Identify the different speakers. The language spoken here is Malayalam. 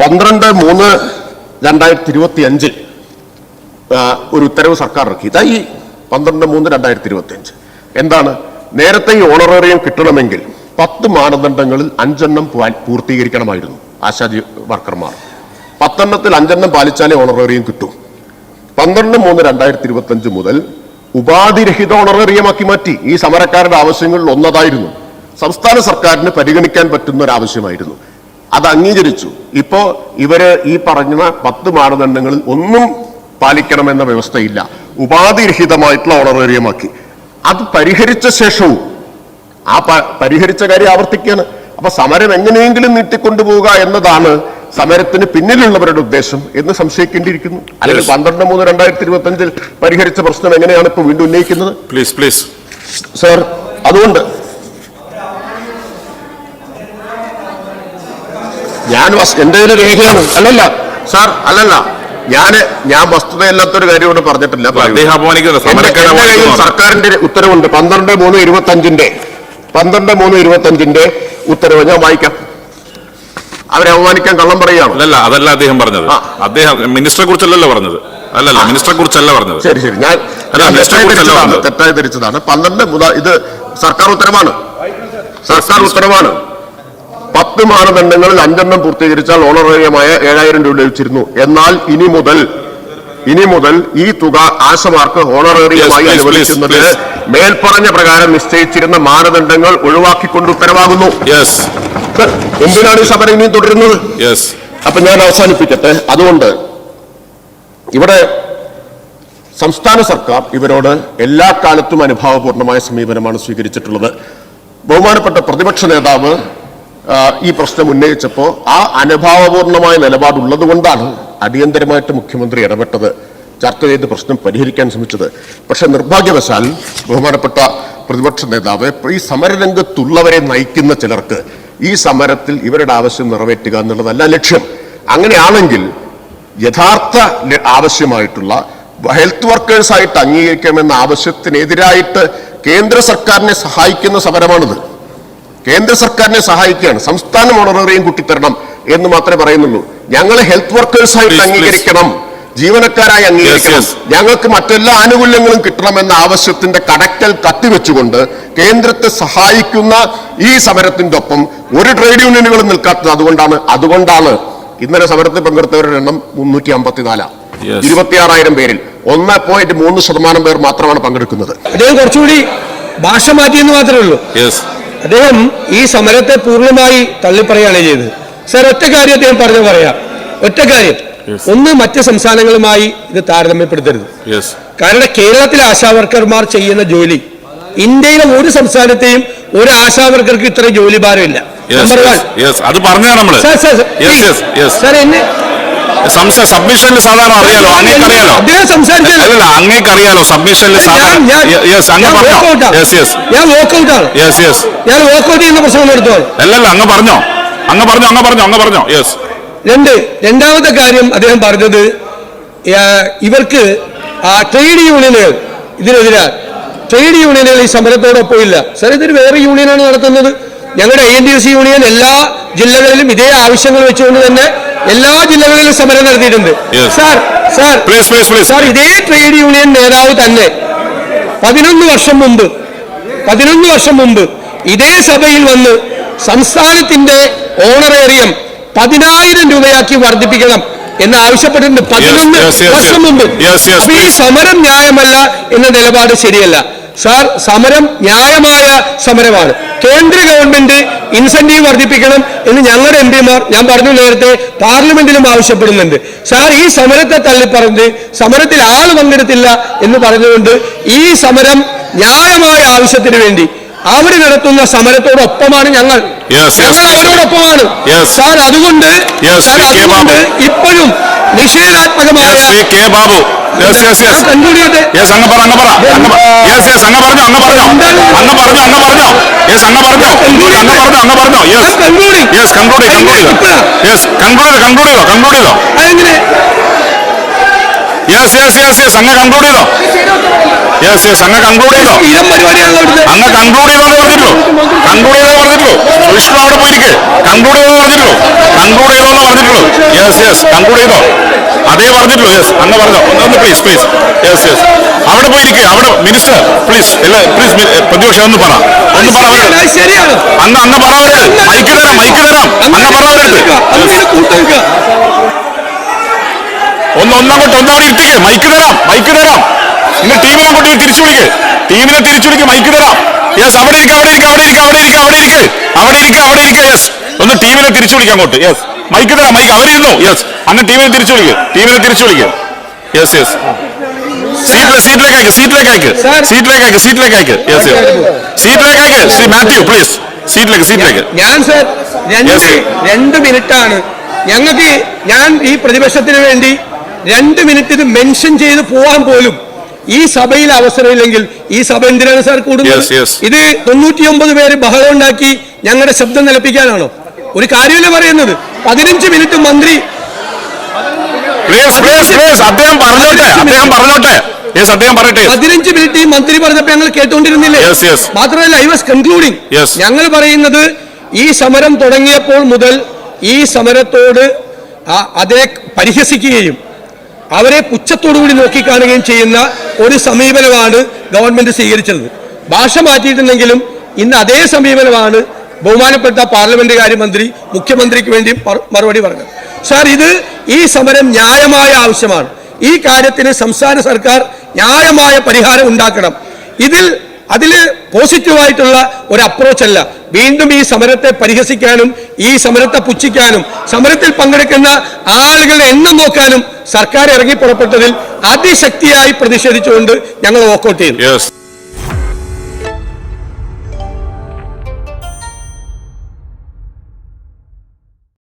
Speaker 1: 12/3/2025 ഒരു ഉത്തരവ് സർക്കാർ ഇറക്കി. ഇതാ ഈ 12/3/2025. എന്താണ്? നേരത്തെ ഈ ഓണറേറിയം കിട്ടണമെങ്കിൽ 10 മാനദണ്ഡങ്ങളിൽ 5 പൂർത്തീകരിക്കണമായിരുന്നു ആശാജി വർക്കർമാർ. 10 5 പാലിച്ചാലേ ഓണറേറിയം കിട്ടും. 12/3/2025 മുതൽ ഉപാധിരഹിത ഓണറേറിയമാക്കി മാറ്റി. ഈ സമരക്കാരുടെ ആവശ്യങ്ങളിൽ ഒന്നതായിരുന്നു. സംസ്ഥാന സർക്കാരിന് പരിഗണിക്കാൻ പറ്റുന്ന ഒരു ആവശ്യമായിരുന്നു. അത് അംഗീകരിച്ചു. ഇപ്പോ ഇവര് ഈ പറഞ്ഞ 10 മാനദണ്ഡങ്ങളിൽ ഒന്നും പാലിക്കണമെന്ന വ്യവസ്ഥയില്ല. ഉപാധിരഹിതമായിട്ടുള്ള ഓണറേറിയമാക്കി. അത് പരിഹരിച്ച ശേഷവും ആ പരിഹരിച്ച കാര്യം ആവർത്തിക്കുകയാണ്. അപ്പൊ സമരം എങ്ങനെയെങ്കിലും നീട്ടിക്കൊണ്ടുപോവുക എന്നതാണ് സമരത്തിന് പിന്നിലുള്ളവരുടെ ഉദ്ദേശം എന്ന് സംശയിക്കേണ്ടിയിരിക്കുന്നു. അല്ലെങ്കിൽ 12/3/2025 പരിഹരിച്ച പ്രശ്നം എങ്ങനെയാണ് ഇപ്പൊ വീണ്ടും ഉന്നയിക്കുന്നത്?
Speaker 2: പ്ലീസ്
Speaker 1: സർ, അതുകൊണ്ട് ഞാൻ എന്റെ രേഖയാണ്. അല്ലല്ല സാർ, അല്ലല്ല, ഞാൻ വസ്തുതയല്ലാത്തൊരു കാര്യം ഇവിടെ പറഞ്ഞിട്ടില്ല. സർക്കാരിന്റെ ഉത്തരവുണ്ട് 12/3/25 ഉത്തരവ് ഞാൻ വായിക്കാം. അവരെ അവമാനിക്കാൻ കള്ളം പറയുകയാണ്.
Speaker 2: അല്ല, അതല്ല അദ്ദേഹം പറഞ്ഞത്. അദ്ദേഹം മിനിസ്റ്ററെ കുറിച്ചല്ലല്ലോ പറഞ്ഞത്. അല്ലല്ല, മിനിസ്റ്ററെ കുറിച്ചല്ല പറഞ്ഞത്.
Speaker 1: ശരി, ഞാൻ തെറ്റായി ധരിച്ചതാണ്. 12 ഇത് സർക്കാർ ഉത്തരവാണ്. 10 മാനദണ്ഡങ്ങളിൽ 5 പൂർത്തീകരിച്ചാൽ ഓണറേറിയമായ 7000 രൂപ ലഭിച്ചിരുന്നു. എന്നാൽ ഇനി മുതൽ ഈ തുക ആശമാർക്ക് ഓണറേറിയമായി അനുവദിക്കുന്നത് മേൽപ്പറഞ്ഞ പ്രകാരം നിശ്ചയിച്ചിരുന്ന മാനദണ്ഡങ്ങൾ ഒഴിവാക്കിക്കൊണ്ട് ഉത്തരവാകുന്നു. എന്തിനാണ് ഈ സമരം ഇനിയും തുടരുന്നത്? അപ്പൊ ഞാൻ അവസാനിപ്പിക്കട്ടെ. അതുകൊണ്ട് ഇവിടെ സംസ്ഥാന സർക്കാർ ഇവരോട് എല്ലാ കാലത്തും അനുഭാവപൂർണമായ സമീപനമാണ് സ്വീകരിച്ചിട്ടുള്ളത്. ബഹുമാനപ്പെട്ട പ്രതിപക്ഷ നേതാവ് ഈ പ്രശ്നം ഉന്നയിച്ചപ്പോൾ ആ അനുഭാവപൂർണമായ നിലപാടുള്ളത് കൊണ്ടാണ് അടിയന്തരമായിട്ട് മുഖ്യമന്ത്രി ഇടപെട്ടത്, ചർച്ച ചെയ്ത് പ്രശ്നം പരിഹരിക്കാൻ ശ്രമിച്ചത്. പക്ഷെ നിർഭാഗ്യവശാൽ ബഹുമാനപ്പെട്ട പ്രതിപക്ഷ നേതാവ് ഈ സമരരംഗത്തുള്ളവരെ നയിക്കുന്ന ചിലർക്ക് ഈ സമരത്തിൽ ഇവരുടെ ആവശ്യം നിറവേറ്റുക എന്നുള്ളതല്ല ലക്ഷ്യം. അങ്ങനെയാണെങ്കിൽ യഥാർത്ഥ ആവശ്യമായിട്ടുള്ള ഹെൽത്ത് വർക്കേഴ്സായിട്ട് അംഗീകരിക്കാമെന്ന ആവശ്യത്തിനെതിരായിട്ട് കേന്ദ്ര സർക്കാരിനെ സഹായിക്കുന്ന സമരമാണിത്. കേന്ദ്ര സർക്കാരിനെ സഹായിക്കുകയാണ്. സംസ്ഥാനം ഓണറേറിയം കൂട്ടിത്തരണം എന്ന് മാത്രമേ പറയുന്നുള്ളൂ. ഞങ്ങളെ ഹെൽത്ത് വർക്കേഴ്സായിട്ട് അംഗീകരിക്കണം, ജീവനക്കാരായി അംഗീകരിക്കണം, ഞങ്ങൾക്ക് മറ്റെല്ലാ ആനുകൂല്യങ്ങളും കിട്ടണമെന്ന ആവശ്യത്തിന്റെ കടക്കൽ കത്തിവെച്ചുകൊണ്ട് കേന്ദ്രത്തെ സഹായിക്കുന്ന ഈ സമരത്തിന്റെ ഒപ്പം ഒരു ട്രേഡ് യൂണിയനുകളും നിൽക്കാത്തത് അതുകൊണ്ടാണ് ഇന്നലെ സമരത്തിൽ പങ്കെടുത്തവരുടെ എണ്ണം 354. 26,000 പേരിൽ 1.3% പേർ മാത്രമാണ് പങ്കെടുക്കുന്നത്.
Speaker 3: അദ്ദേഹം കുറച്ചുകൂടി ഭാഷ മാറ്റിയെന്ന് മാത്രമേ ഉള്ളൂ. അദ്ദേഹം ഈ സമരത്തെ പൂർണ്ണമായി തള്ളിപ്പറയാണ് ചെയ്തത്. സർ, ഒറ്റ കാര്യം അദ്ദേഹം പറയാം. ഒറ്റ കാര്യം, ഒന്ന്, മറ്റ് സംസ്ഥാനങ്ങളുമായി ഇത് താരതമ്യപ്പെടുത്തരുത്. കാരണം കേരളത്തിലെ ആശാവർക്കർമാർ ചെയ്യുന്ന ജോലി ഇന്ത്യയിലെ ഒരു സംസ്ഥാനത്തെയും ഒരു ആശാവർക്കർക്ക് ഇത്ര ജോലി ഭാരമില്ല. നമ്പർ 1. സാർ, എന്നെ
Speaker 2: സബ്മിഷനിൽ സാധാരണ അറിയാലോ, അങ്ങേക്കറിയാലോ, അങ്ങേക്കറിയാലോ സബ്മിഷനിൽ
Speaker 3: ഞാൻ വോക്കൗട്ട് ചെയ്യുന്ന പ്രശ്നം എടുത്തോ.
Speaker 2: അല്ലല്ല, അങ്ങ് പറഞ്ഞോ.
Speaker 3: രണ്ടാമത്തെ കാര്യം അദ്ദേഹം പറഞ്ഞത് ഇവർക്ക് ട്രേഡ് യൂണിയനുകൾ ഇതിനെതിരാ ട്രേഡ് യൂണിയനുകൾ ഈ സമരത്തോടൊപ്പം ഇല്ല. സാർ, ഇതൊരു വേറെ യൂണിയനാണ് നടത്തുന്നത്. ഞങ്ങളുടെ ANTUC യൂണിയൻ എല്ലാ ജില്ലകളിലും ഇതേ ആവശ്യങ്ങൾ വെച്ചുകൊണ്ട് തന്നെ എല്ലാ ജില്ലകളിലും സമരം നടത്തിയിട്ടുണ്ട്. സാർ, ഇതേ ട്രേഡ് യൂണിയൻ നേതാവ് തന്നെ 11 വർഷം മുമ്പ് ഇതേ സഭയിൽ വന്ന് സംസ്ഥാനത്തിന്റെ ഓണറേറിയം 10,000 രൂപയാക്കി വർദ്ധിപ്പിക്കണം എന്ന് ആവശ്യപ്പെട്ടിട്ടുണ്ട് 11 വർഷം മുമ്പ്. അപ്പൊ ഈ സമരം ന്യായമല്ല എന്ന നിലപാട് ശരിയല്ല. സാർ, സമരം ന്യായമായ സമരമാണ്. കേന്ദ്ര ഗവൺമെന്റ് ഇൻസെന്റീവ് വർദ്ധിപ്പിക്കണം എന്ന് ഞങ്ങളുടെ MPമാർ, ഞാൻ പറഞ്ഞു നേരത്തെ, പാർലമെന്റിലും ആവശ്യപ്പെടുന്നുണ്ട്. സാർ, ഈ സമരത്തെ തള്ളിപ്പറഞ്ഞ് സമരത്തിൽ ആൾ പങ്കെടുത്തില്ല എന്ന് പറഞ്ഞുകൊണ്ട് ഈ സമരം ന്യായമായ ആവശ്യത്തിന് വേണ്ടി അവർ നടത്തുന്ന സമരത്തോടൊപ്പമാണ് ഞങ്ങൾ അവരോടൊപ്പമാണ്. സാർ, അതുകൊണ്ട് ഇപ്പോഴും നിഷേധാത്മകമായ
Speaker 2: അങ്ങ് കൺക്ലൂഡ് ചെയ്തോ വിഷ്ണു അവിടെ പോയിരിക്കെ കൺക്ലൂഡ് ചെയ്തോ പറഞ്ഞിട്ടുള്ളൂ. യെസ് യെസ് കൺക്ലൂഡ് ചെയ്തോ? അതേ പറഞ്ഞിട്ടുള്ളൂ. യെസ് അങ്ങ് പറഞ്ഞോ. ഒന്ന് പ്ലീസ് പ്ലീസ്. യെസ് യെസ് അവിടെ പോയിരിക്കുക. അവിടെ മിനിസ്റ്റർ പ്ലീസ് പ്ലീസ് പ്രതിപക്ഷം ഒന്ന് പറ. ഒന്ന് പറ.
Speaker 3: ശരിയാണ്.
Speaker 2: അങ്ങ് പറവരുത്. മൈക്ക് തരാം അങ്ങ് പറവരുത്. ഒന്നങ്ങോട്ട് ഒന്നവിടെ ഇരുത്തിക്ക്. മൈക്ക് തരാം. നിങ്ങൾ ടീമിനെ അങ്ങോട്ട് തിരിച്ചു വിളിക്ക്. മൈക്ക് തരാം. യെസ് അവിടെ ഇരിക്കുക. യെസ് ഒന്ന് ടീമിനെ തിരിച്ചു വിളിക്കാം അങ്ങോട്ട്. യെസ് മൈക്ക് തരാം. അവരിരുന്നു. യെസ് അങ്ങ് ടീമിനെ തിരിച്ചു വിളിക്കുക. യെസ് യെസ് സീറ്റിലേക്ക് അയക്ക്. സീറ്റിലേക്ക് അയക്ക്. യെസ് ശ്രീ മാത്യു പ്ലീസ് സീറ്റിലേക്ക്.
Speaker 3: ഞാൻ സർ 2 മിനിറ്റാണ് ഞങ്ങൾക്ക്. ഞാൻ ഈ പ്രതിപക്ഷത്തിന് വേണ്ടി 2 മിനിറ്റ് ഇത് മെൻഷൻ ചെയ്ത് പോവാൻ പോലും ഈ സഭയിൽ അവസരമില്ലെങ്കിൽ ഈ സഭ എന്തിനാണ് സാർ കൂടുന്നത്? ഇത് 99 പേര് ബഹളം ഉണ്ടാക്കി ഞങ്ങളുടെ ശബ്ദം നിലപ്പിക്കാനാണോ? ഒരു കാര്യമല്ലേ പറയുന്നത്? 15 മിനിറ്റ് മന്ത്രി
Speaker 2: അദ്ദേഹം പറഞ്ഞോട്ടെ.
Speaker 3: 15 മിനിറ്റ് ഈ മന്ത്രി പറഞ്ഞപ്പോ ഞങ്ങൾ കേട്ടുകൊണ്ടിരുന്നില്ലേ? മാത്രമല്ല ഐ വാസ് കൺക്ലൂഡിംഗ്. ഞങ്ങൾ പറയുന്നത് ഈ സമരം തുടങ്ങിയപ്പോൾ മുതൽ ഈ സമരത്തോട് അതേ പരിഹസിക്കുകയും അവരെ പുച്ഛത്തോടുകൂടി നോക്കിക്കാണുകയും ചെയ്യുന്ന ഒരു സമീപനമാണ് ഗവൺമെന്റ് സ്വീകരിച്ചത്. ഭാഷ മാറ്റിയിട്ടുണ്ടെങ്കിലും ഇന്ന് അതേ സമീപനമാണ് ബഹുമാനപ്പെട്ട പാർലമെന്റ് കാര്യമന്ത്രി മുഖ്യമന്ത്രിക്ക് വേണ്ടി മറുപടി പറഞ്ഞത്. സാർ ഈ സമരം ന്യായമായ ആവശ്യമാണ്. ഈ കാര്യത്തിന് സംസ്ഥാന സർക്കാർ ന്യായമായ പരിഹാരം ഉണ്ടാക്കണം. അതില് പോസിറ്റീവായിട്ടുള്ള ഒരു അപ്രോച്ച് അല്ല വീണ്ടും ഈ സമരത്തെ പരിഹസിക്കാനും ഈ സമരത്തെ പുച്ഛിക്കാനും സമരത്തിൽ പങ്കെടുക്കുന്ന ആളുകളുടെ എണ്ണം നോക്കാനും സർക്കാർ ഇറങ്ങി പുറപ്പെട്ടതിൽ അതിശക്തിയായി പ്രതിഷേധിച്ചുകൊണ്ട് ഞങ്ങൾ വോക്കൗട്ട് ചെയ്തു.